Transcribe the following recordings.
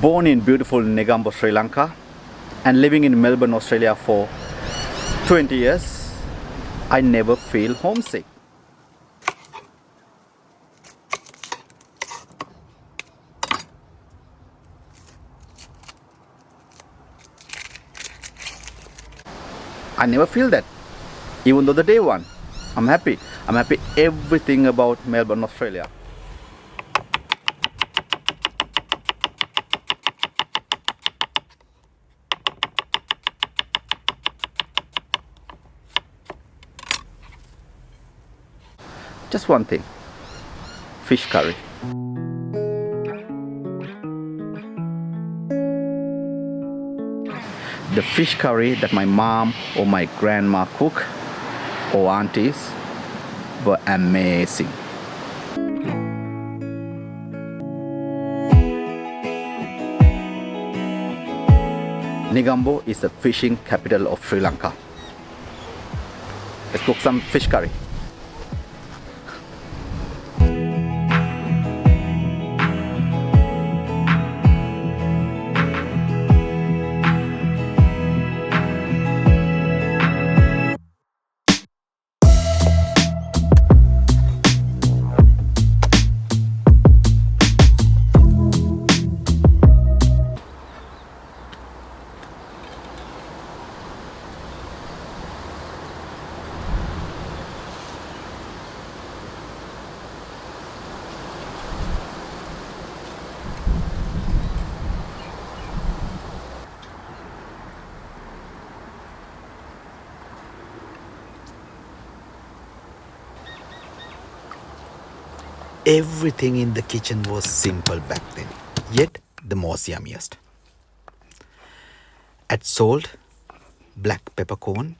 Born in beautiful Negombo, Sri Lanka, and living in Melbourne, Australia for 20 years, I never feel homesick. I never feel that. Even though the day one, I'm happy. I'm happy everything about Melbourne, Australia. Just one thing, fish curry. The fish curry that my mom or my grandma cook or aunties were amazing. Negombo is the fishing capital of Sri Lanka. Let's cook some fish curry. Everything in the kitchen was simple back then, yet the most yummiest. Add salt, black peppercorn,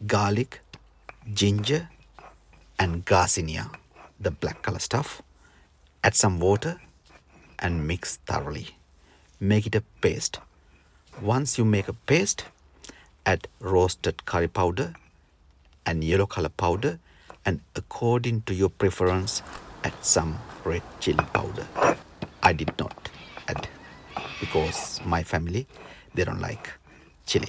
garlic, ginger, and garcinia, the black color stuff. Add some water and mix thoroughly. Make it a paste. Once you make a paste, add roasted curry powder and yellow color powder, and according to your preference, add some red chili powder. I did not add because my family, they don't like chili.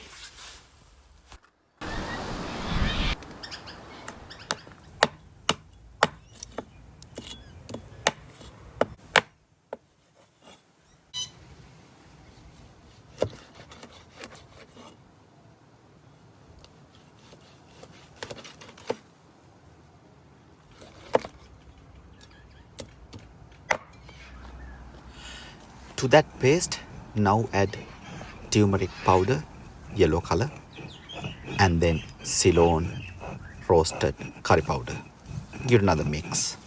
To that paste, now add turmeric powder, yellow color, and then Ceylon roasted curry powder. Give it another mix.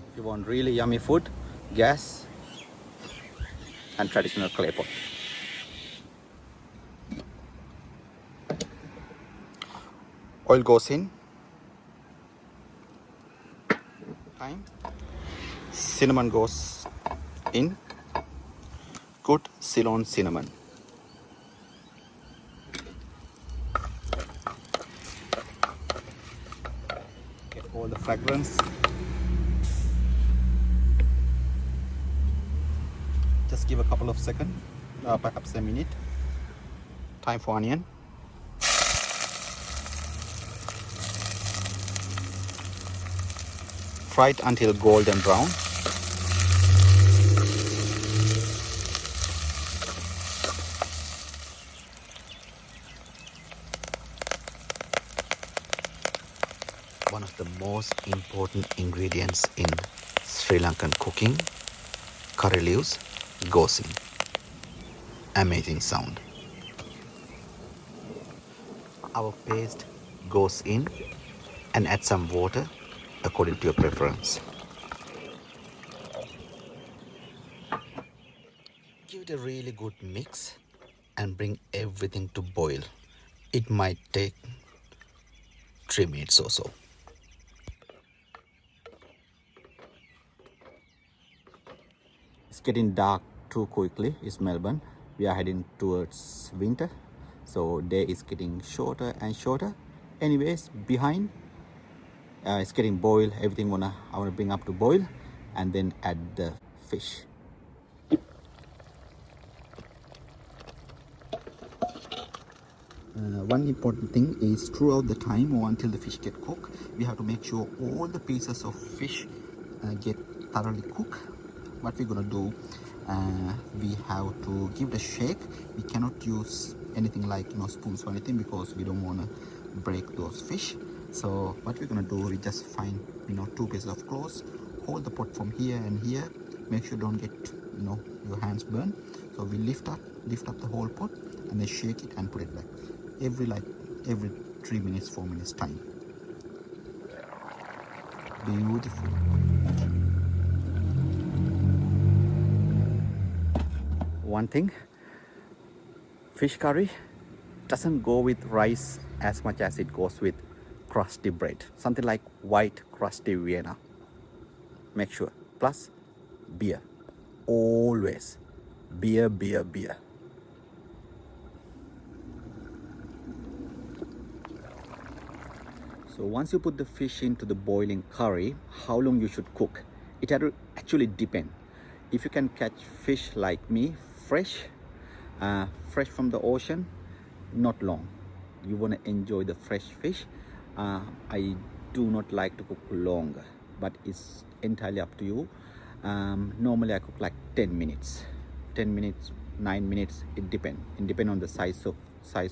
If you want really yummy food, gas and traditional clay pot. Oil goes in. Thyme. Cinnamon goes in. Good Ceylon cinnamon. Get all the fragrance. Just give a couple of seconds, perhaps a minute. Time for onion. Fry it until golden brown. One of the most important ingredients in Sri Lankan cooking, curry leaves, goes in. Amazing sound. Our paste goes in, and add some water according to your preference. Give it a really good mix and bring everything to boil. It might take 3 minutes or so. It's getting dark too quickly. It's Melbourne. We are heading towards winter, so day is getting shorter and shorter. Anyways, behind it's getting boiled. Everything I wanna bring up to boil, and then add the fish. One important thing is throughout the time or until the fish get cooked, we have to make sure all the pieces of fish get thoroughly cooked. What we're gonna do, we have to give it a shake. We cannot use anything like spoons or anything, because we don't want to break those fish. So what we're gonna do, we just find 2 pieces of cloth, hold the pot from here and here, make sure don't get your hands burn. So we lift up the whole pot and then shake it and put it back every 3 minutes, 4 minutes time. Beautiful. One thing, fish curry doesn't go with rice as much as it goes with crusty bread, something like white crusty Vienna. Make sure. Plus beer, always beer. So once you put the fish into the boiling curry, how long you should cook, it actually depends. If you can catch fish like me, fresh from the ocean, not long. You want to enjoy the fresh fish. I do not like to cook longer, but it's entirely up to you. Normally I cook like 10 minutes, 9 minutes. It depends on the size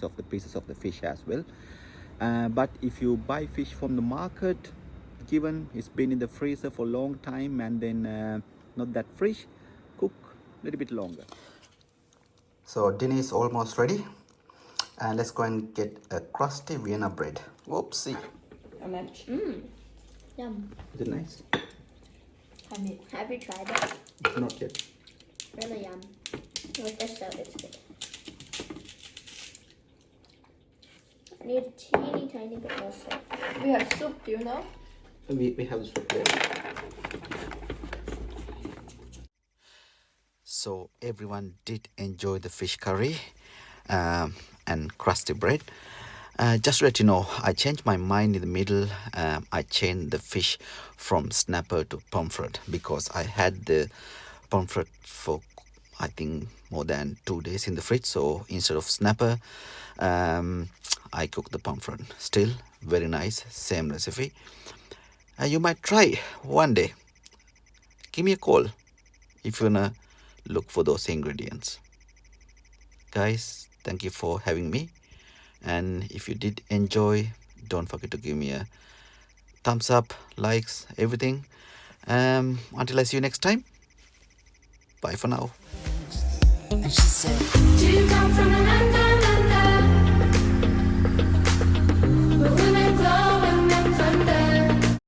of the pieces of the fish as well. But if you buy fish from the market, given it's been in the freezer for a long time and then not that fresh, cook a little bit longer. So dinner is almost ready, and let's go and get a crusty Vienna bread. Whoopsie. Yum. Is it nice? Have you tried it? Not yet. Really yum. With this though, it's good. I need a teeny tiny bit more soup. We have soup, do you know? We have the soup there. So everyone did enjoy the fish curry and crusty bread. Just to let you know, I changed my mind in the middle. I changed the fish from snapper to pomfret because I had the pomfret for I think more than 2 days in the fridge. So instead of snapper, I cooked the pomfret. Still very nice, same recipe. You might try one day. Give me a call if you wanna look for those ingredients. Guys, thank you for having me, and if you did enjoy, don't forget to give me a thumbs up, likes, everything. Until I see you next time, bye for now. And she said, do you come from the London?